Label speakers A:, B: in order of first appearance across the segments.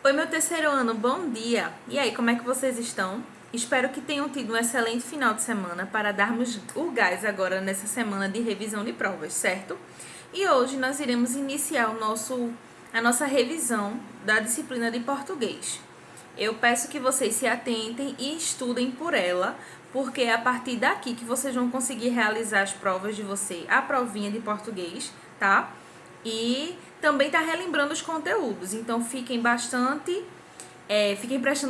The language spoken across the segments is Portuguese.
A: Oi, meu terceiro ano, bom dia! E aí, como é que vocês estão? Espero que tenham tido um excelente final de semana para darmos o gás agora nessa semana de revisão de provas, certo? E hoje nós iremos iniciar a nossa revisão da disciplina de português. Eu peço que vocês se atentem e estudem por ela, porque é a partir daqui que vocês vão conseguir realizar as provas de vocês, a provinha de português, tá? E também tá relembrando os conteúdos, então fiquem prestando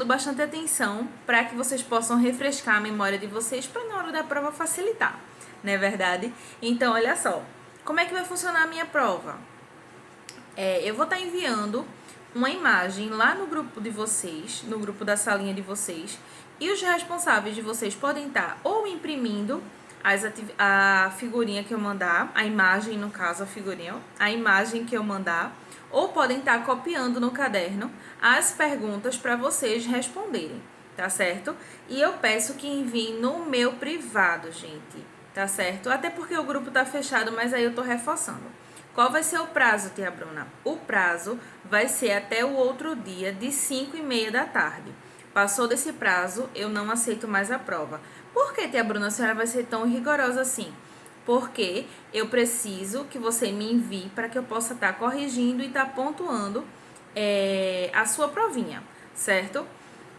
A: bastante atenção para que vocês possam refrescar a memória de vocês para na hora da prova facilitar, não é verdade? Então, olha só, como é que vai funcionar a minha prova? Eu vou estar enviando uma imagem lá no grupo de vocês, no grupo da salinha de vocês, e os responsáveis de vocês podem estar ou imprimindo a figurinha que eu mandar, a imagem, no caso, a imagem que eu mandar, ou podem estar copiando no caderno as perguntas para vocês responderem, tá certo? E eu peço que enviem no meu privado, gente, tá certo? Até porque o grupo tá fechado, mas aí eu tô reforçando. Qual vai ser o prazo, tia Bruna? O prazo vai ser até o outro dia, de 5h30 da tarde. Passou desse prazo, eu não aceito mais a prova. Por que, tia Bruna, a senhora vai ser tão rigorosa assim? Porque eu preciso que você me envie para que eu possa estar corrigindo e estar pontuando a sua provinha, certo?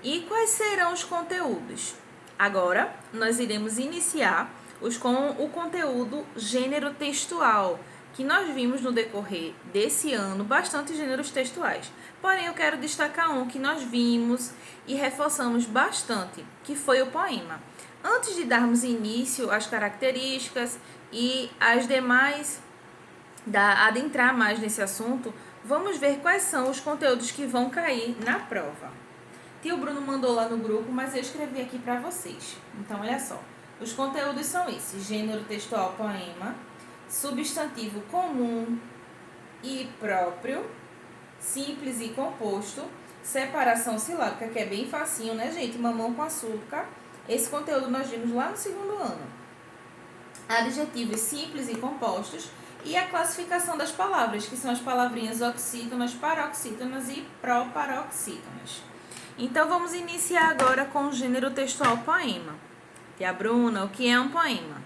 A: E quais serão os conteúdos? Agora, nós iremos iniciar com o conteúdo gênero textual, que nós vimos no decorrer desse ano bastante gêneros textuais. Porém, eu quero destacar um que nós vimos e reforçamos bastante, que foi o poema. Antes de darmos início às características e às demais, adentrar mais nesse assunto, vamos ver quais são os conteúdos que vão cair na prova. Tio Bruno mandou lá no grupo, mas eu escrevi aqui para vocês. Então, olha só. Os conteúdos são esses: gênero textual poema, substantivo comum e próprio, simples e composto, separação silábica, que é bem facinho, né, gente? Mamão com açúcar. Esse conteúdo nós vimos lá no segundo ano. Adjetivos simples e compostos e a classificação das palavras, que são as palavrinhas oxítonas, paroxítonas e proparoxítonas. Então, vamos iniciar agora com o gênero textual poema. Tia Bruna, o que é um poema?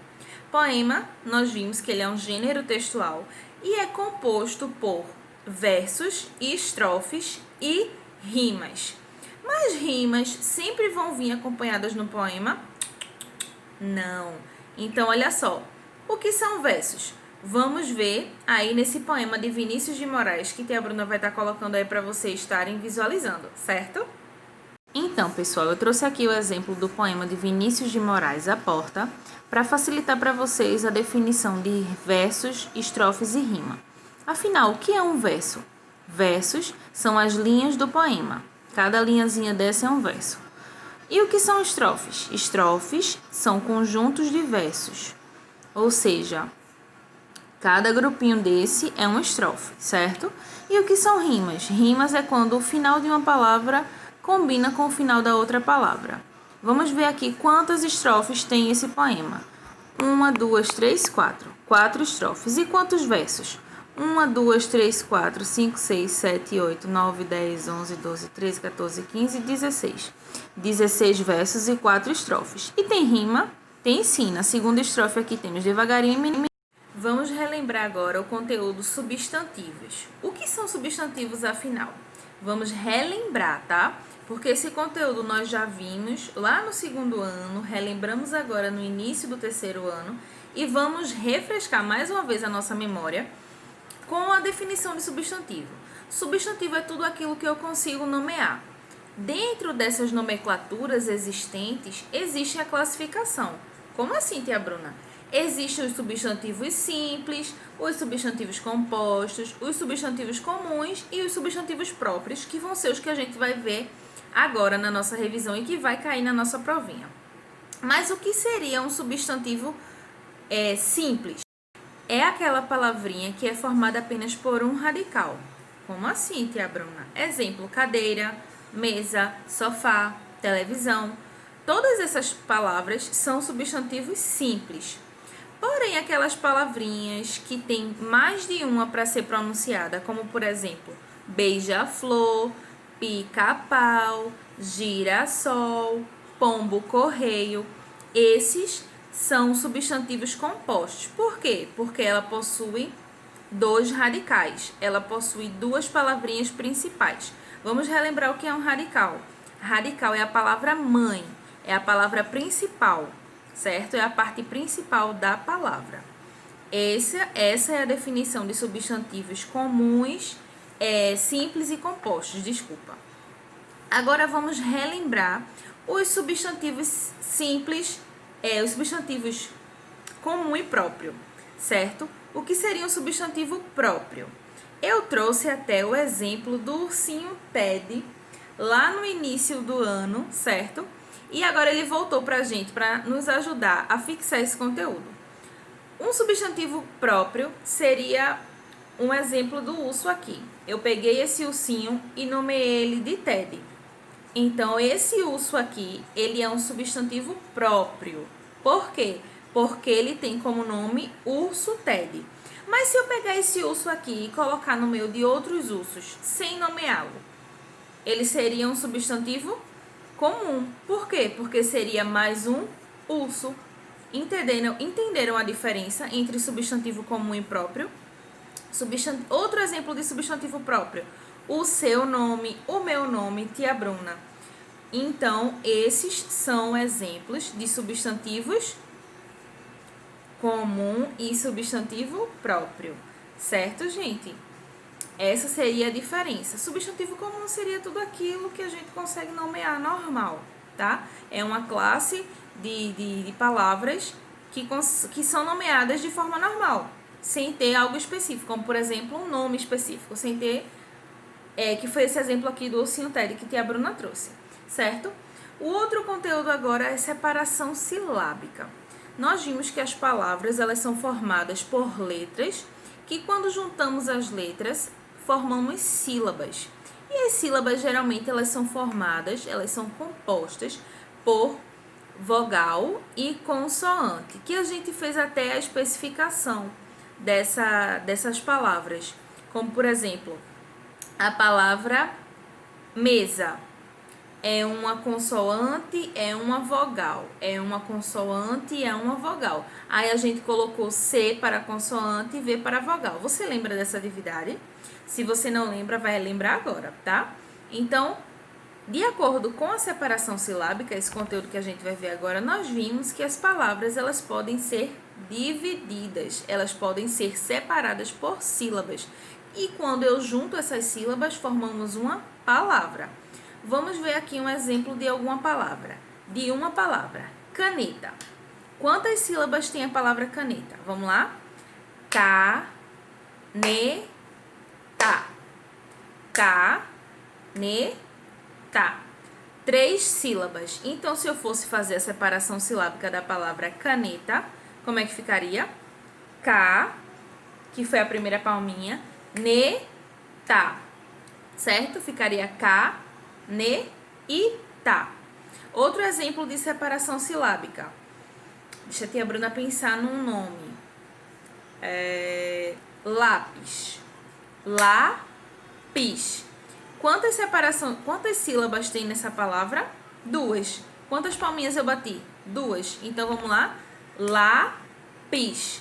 A: Poema, nós vimos que ele é um gênero textual e é composto por versos, estrofes e rimas. Mas rimas sempre vão vir acompanhadas no poema? Não. Então, olha só. O que são versos? Vamos ver aí nesse poema de Vinícius de Moraes, que a Bruna vai estar colocando aí para vocês estarem visualizando, certo? Então, pessoal, eu trouxe aqui o exemplo do poema de Vinícius de Moraes, A Porta, para facilitar para vocês a definição de versos, estrofes e rima. Afinal, o que é um verso? Versos são as linhas do poema. Cada linhazinha dessa é um verso. E o que são estrofes? Estrofes são conjuntos de versos. Ou seja, cada grupinho desse é uma estrofe, certo? E o que são rimas? Rimas é quando o final de uma palavra combina com o final da outra palavra. Vamos ver aqui quantas estrofes tem esse poema. 1, 2, 3, 4. 4 estrofes. E quantos versos? 1, 2, 3, 4, 5, 6, 7, 8, 9, 10, 11, 12, 13, 14, 15, 16. 16 versos e 4 estrofes. E tem rima? Tem sim. Na segunda estrofe aqui temos devagarinho. Vamos relembrar agora o conteúdo substantivos. O que são substantivos, afinal? Vamos relembrar, tá? Porque esse conteúdo nós já vimos lá no segundo ano, relembramos agora no início do terceiro ano e vamos refrescar mais uma vez a nossa memória com a definição de substantivo. Substantivo é tudo aquilo que eu consigo nomear. Dentro dessas nomenclaturas existentes, existe a classificação. Como assim, tia Bruna? Existem os substantivos simples, os substantivos compostos, os substantivos comuns e os substantivos próprios, que vão ser os que a gente vai ver agora na nossa revisão e que vai cair na nossa provinha. Mas o que seria um substantivo simples? É aquela palavrinha que é formada apenas por um radical. Como assim, tia Bruna? Exemplo: cadeira, mesa, sofá, televisão. Todas essas palavras são substantivos simples. Porém, aquelas palavrinhas que tem mais de uma para ser pronunciada, como por exemplo, beija-flor, pica-pau, girassol, pombo-correio. Esses são substantivos compostos. Por quê? Porque ela possui dois radicais. Ela possui duas palavrinhas principais. Vamos relembrar o que é um radical. Radical é a palavra mãe, é a palavra principal, certo? É a parte principal da palavra. Essa é a definição de substantivos comuns, simples e compostos, desculpa. Agora vamos relembrar os substantivos simples, os substantivos comum e próprio, certo? O que seria um substantivo próprio? Eu trouxe até o exemplo do ursinho Ted lá no início do ano, certo? E agora ele voltou pra gente para nos ajudar a fixar esse conteúdo. Um substantivo próprio seria um exemplo do urso aqui. Eu peguei esse ursinho e nomeei ele de Ted. Então, esse urso aqui, ele é um substantivo próprio. Por quê? Porque ele tem como nome urso Ted. Mas se eu pegar esse urso aqui e colocar no meio de outros ursos, sem nomeá-lo, ele seria um substantivo comum. Por quê? Porque seria mais um urso. Entenderam a diferença entre substantivo comum e próprio? Outro exemplo de substantivo próprio. O seu nome, o meu nome, tia Bruna. Então, esses são exemplos de substantivos comum e substantivo próprio. Certo, gente? Essa seria a diferença. Substantivo comum seria tudo aquilo que a gente consegue nomear normal, tá? É uma classe de palavras que são nomeadas de forma normal, sem ter algo específico, como, por exemplo, um nome específico, sem ter, que foi esse exemplo aqui do ursinho Ted que a Bruna trouxe, certo? O outro conteúdo agora é separação silábica. Nós vimos que as palavras, elas são formadas por letras, que quando juntamos as letras, formamos sílabas. E as sílabas, geralmente, elas são compostas por vogal e consoante, que a gente fez até a especificação dessas palavras. Como, por exemplo, a palavra mesa é uma consoante, é uma vogal. É uma consoante, é uma vogal. Aí a gente colocou C para consoante e V para vogal. Você lembra dessa atividade? Se você não lembra, vai lembrar agora, tá? Então, de acordo com a separação silábica, esse conteúdo que a gente vai ver agora, nós vimos que as palavras, elas podem ser divididas, elas podem ser separadas por sílabas. E quando eu junto essas sílabas, formamos uma palavra. Vamos ver aqui um exemplo de alguma palavra. De uma palavra. Caneta. Quantas sílabas tem a palavra caneta? Vamos lá? Caneta. Caneta. 3 sílabas. Então, se eu fosse fazer a separação silábica da palavra caneta, como é que ficaria? K, que foi a primeira palminha, neta, certo? Ficaria K, ne e tá. Outro exemplo de separação silábica. Deixa a tia Bruna pensar num nome. Lápis. Lápis. Quantas sílabas tem nessa palavra? 2. Quantas palminhas eu bati? 2. Então, vamos lá. Lápis.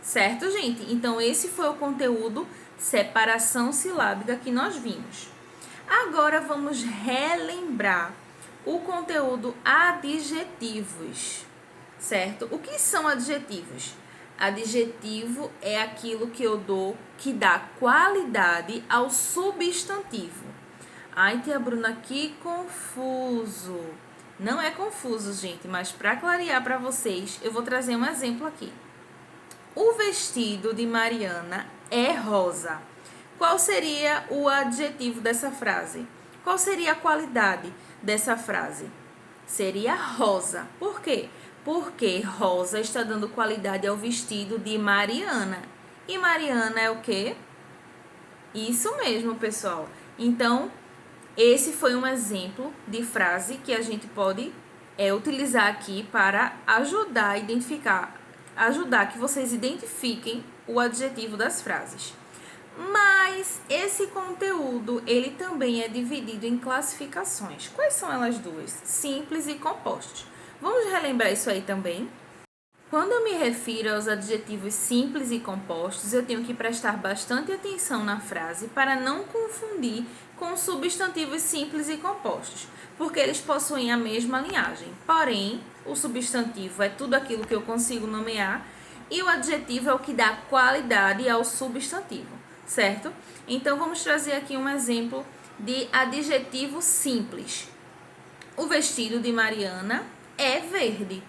A: Certo, gente? Então, esse foi o conteúdo separação silábica que nós vimos. Agora, vamos relembrar o conteúdo adjetivos, certo? O que são adjetivos? Adjetivo é aquilo que eu dou, que dá qualidade ao substantivo. Ai, tia Bruna, que confuso. Não é confuso, gente, mas para clarear para vocês, eu vou trazer um exemplo aqui. O vestido de Mariana é rosa. Qual seria o adjetivo dessa frase? Qual seria a qualidade dessa frase? Seria rosa. Por quê? Porque rosa está dando qualidade ao vestido de Mariana. E Mariana é o quê? Isso mesmo, pessoal. Então, esse foi um exemplo de frase que a gente pode utilizar aqui para ajudar que vocês identifiquem o adjetivo das frases. Mas esse conteúdo, ele também é dividido em classificações. Quais são elas duas? Simples e compostos. Vamos relembrar isso aí também? Quando eu me refiro aos adjetivos simples e compostos, eu tenho que prestar bastante atenção na frase para não confundir com substantivos simples e compostos, porque eles possuem a mesma linhagem. Porém, o substantivo é tudo aquilo que eu consigo nomear e o adjetivo é o que dá qualidade ao substantivo, certo? Então, vamos trazer aqui um exemplo de adjetivo simples. O vestido de Mariana é verde.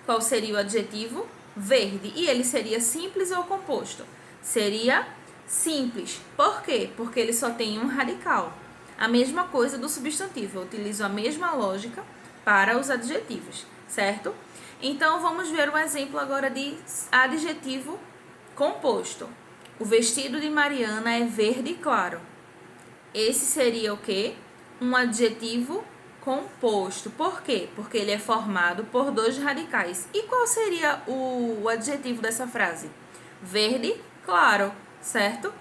A: Qual seria o adjetivo? Verde. E ele seria simples ou composto? Seria simples. Por quê? Porque ele só tem um radical. A mesma coisa do substantivo. Eu utilizo a mesma lógica para os adjetivos, certo? Então, vamos ver um exemplo agora de adjetivo composto. O vestido de Mariana é verde claro. Esse seria o quê? Um adjetivo composto. Por quê? Porque ele é formado por dois radicais. E qual seria o adjetivo dessa frase? Verde claro, certo?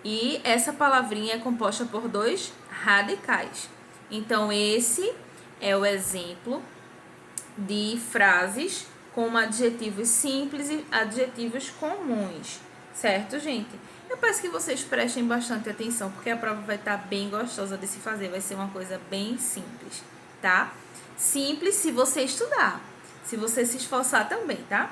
A: E essa palavrinha é composta por dois radicais. Então, esse é o exemplo de frases com adjetivos simples e adjetivos comuns, certo, gente? Eu peço que vocês prestem bastante atenção, porque a prova vai estar bem gostosa de se fazer, vai ser uma coisa bem simples, tá? Simples se você estudar, se você se esforçar também, tá?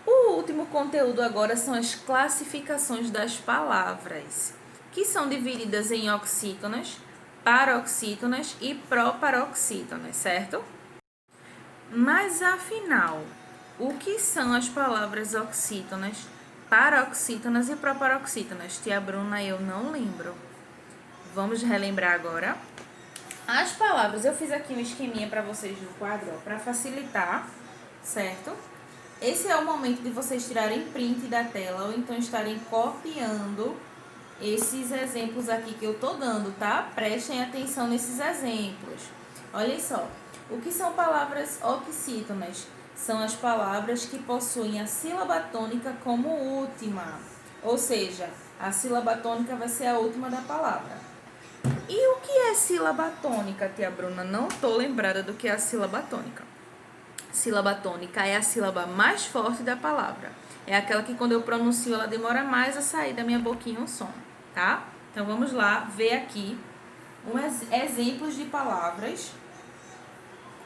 A: O último conteúdo agora são as classificações das palavras, que são divididas em oxítonas, paroxítonas e proparoxítonas, certo? Mas afinal, o que são as palavras oxítonas, paroxítonas e proparoxítonas? Tia Bruna, eu não lembro. Vamos relembrar agora. As palavras, eu fiz aqui um esqueminha para vocês no quadro, para facilitar, certo? Esse é o momento de vocês tirarem print da tela ou então estarem copiando esses exemplos aqui que eu tô dando, tá? Prestem atenção nesses exemplos. Olha só. O que são palavras oxítonas? São as palavras que possuem a sílaba tônica como última. Ou seja, a sílaba tônica vai ser a última da palavra. E o que é sílaba tônica, tia Bruna? Não estou lembrada do que é a sílaba tônica. Sílaba tônica é a sílaba mais forte da palavra. É aquela que quando eu pronuncio ela demora mais a sair da minha boquinha o som, tá? Então vamos lá ver aqui exemplos de palavras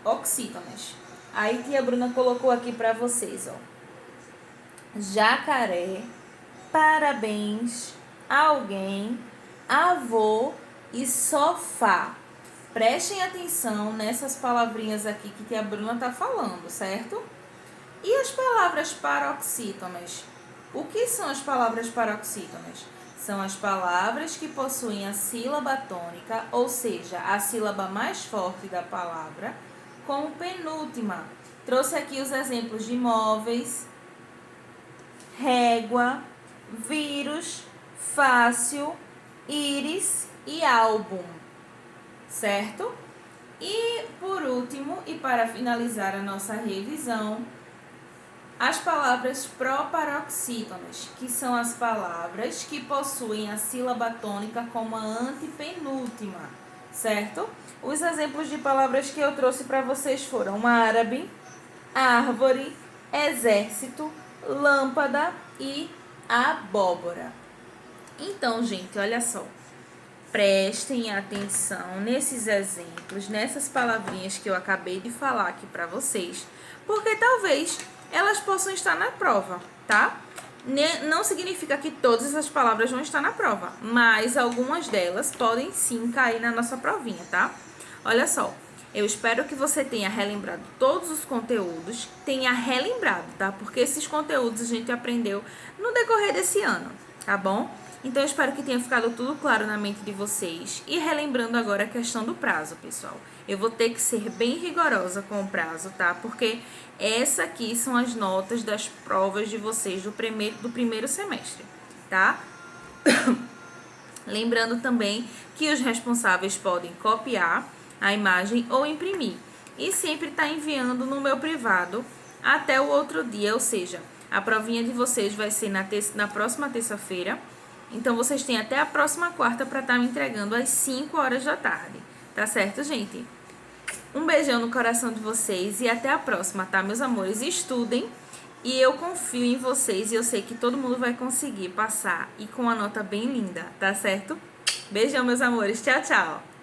A: oxítonas. Aí tia Bruna colocou aqui para vocês, ó. Jacaré, parabéns, alguém, avô e sofá. Prestem atenção nessas palavrinhas aqui que tia Bruna tá falando, certo? E as palavras paroxítonas? O que são as palavras paroxítonas? São as palavras que possuem a sílaba tônica, ou seja, a sílaba mais forte da palavra, com penúltima. Trouxe aqui os exemplos de móveis, régua, vírus, fácil, íris e álbum, certo? E por último, e para finalizar a nossa revisão, as palavras proparoxítonas, que são as palavras que possuem a sílaba tônica como a antepenúltima, certo? Os exemplos de palavras que eu trouxe para vocês foram árabe, árvore, exército, lâmpada e abóbora. Então, gente, olha só. Prestem atenção nesses exemplos, nessas palavrinhas que eu acabei de falar aqui para vocês, porque talvez elas possam estar na prova, tá? Não significa que todas essas palavras vão estar na prova, mas algumas delas podem sim cair na nossa provinha, tá? Olha só, eu espero que você tenha relembrado todos os conteúdos, tenha relembrado, tá? Porque esses conteúdos a gente aprendeu no decorrer desse ano, tá bom? Então, eu espero que tenha ficado tudo claro na mente de vocês. E relembrando agora a questão do prazo, pessoal. Eu vou ter que ser bem rigorosa com o prazo, tá? Porque essa aqui são as notas das provas de vocês do primeiro semestre, tá? Lembrando também que os responsáveis podem copiar a imagem ou imprimir. E sempre tá enviando no meu privado até o outro dia, ou seja, a provinha de vocês vai ser na próxima terça-feira, Então, vocês têm até a próxima quarta para estar me entregando às 5 horas da tarde. Tá certo, gente? Um beijão no coração de vocês e até a próxima, tá, meus amores? Estudem e eu confio em vocês e eu sei que todo mundo vai conseguir passar e com uma nota bem linda, tá certo? Beijão, meus amores. Tchau, tchau.